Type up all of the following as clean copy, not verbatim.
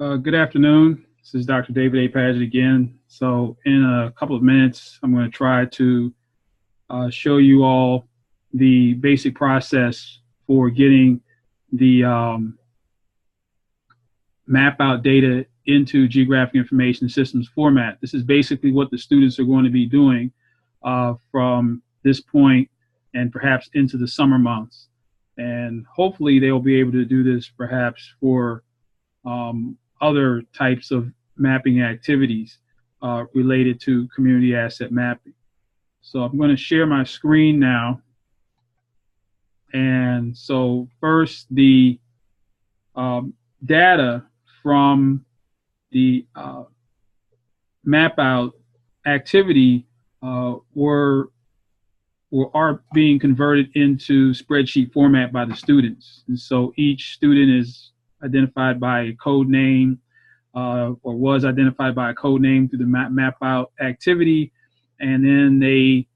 Good afternoon. This is Dr. David A. Paget again. So in a couple of minutes, I'm going to try to show you all the basic process for getting the map out data into geographic information systems format. This is basically what the students are going to be doing from this point and perhaps into the summer months. And hopefully they'll be able to do this perhaps for other types of mapping activities related to community asset mapping. So I'm going to share my screen now. And so first, the data from the map out activity are being converted into spreadsheet format by the students. And so each student is identified by a code name or was identified by a code name through the map out activity. And then they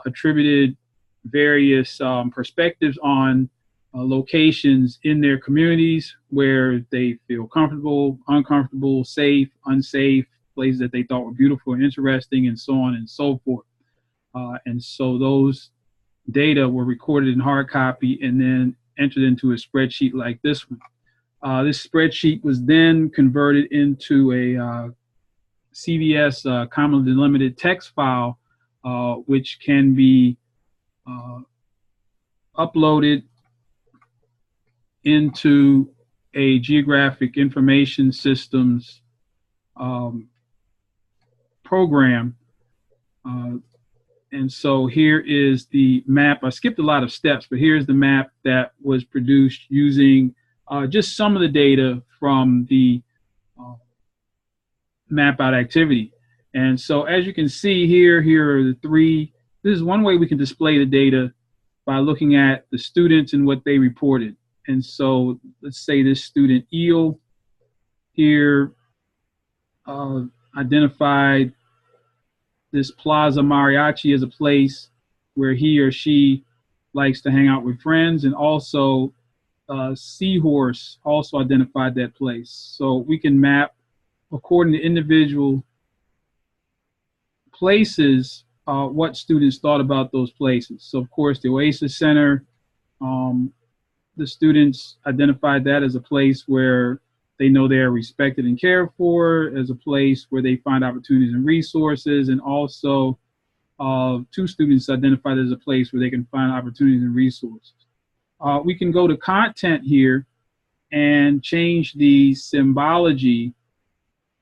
attributed various perspectives on locations in their communities where they feel comfortable, uncomfortable, safe, unsafe, places that they thought were beautiful and interesting, and so on and so forth. And so those data were recorded in hard copy and then entered into a spreadsheet like this one. This spreadsheet was then converted into a CVS commonly delimited text file, which can be uploaded into a geographic information systems program. And so here is the map. I skipped a lot of steps, but here's the map that was produced using just some of the data from the map out activity. And so as you can see here are the three. This is one way we can display the data by looking at the students and what they reported. And so let's say this student Eel here identified this Plaza Mariachi as a place where he or she likes to hang out with friends, and also Seahorse also identified that place. So we can map according to individual places what students thought about those places. So of course the Oasis Center, the students identified that as a place where they know they are respected and cared for, as a place where they find opportunities and resources, and also two students identified as a place where they can find opportunities and resources. We can go to content here and change the symbology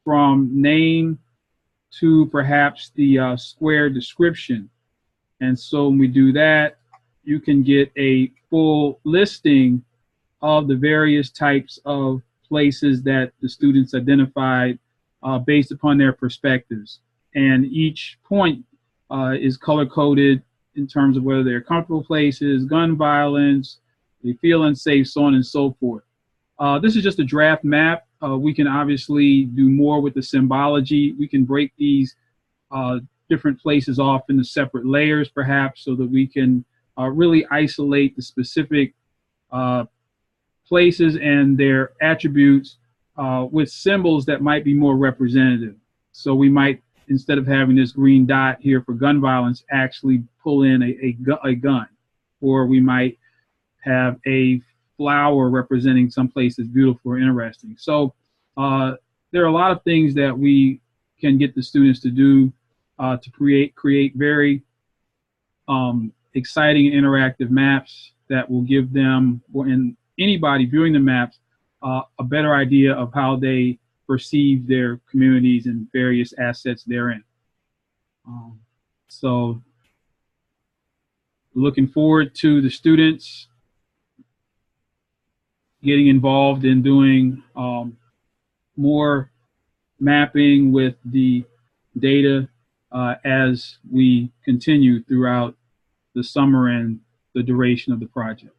from name to perhaps the square description. And so when we do that, you can get a full listing of the various types of places that the students identified based upon their perspectives. And each point is color-coded in terms of whether they're comfortable places, gun violence, they feel unsafe, so on and so forth. This is just a draft map. We can obviously do more with the symbology. We can break these different places off into separate layers, perhaps, so that we can really isolate the specific places and their attributes with symbols that might be more representative. So we might, instead of having this green dot here for gun violence, actually pull in a gun. Or we might have a flower representing some place that's beautiful or interesting. So there are a lot of things that we can get the students to do to create very exciting interactive maps that will give them, and anybody viewing the maps, a better idea of how they perceive their communities and various assets therein. So looking forward to the students getting involved in doing more mapping with the data as we continue throughout the summer and the duration of the project.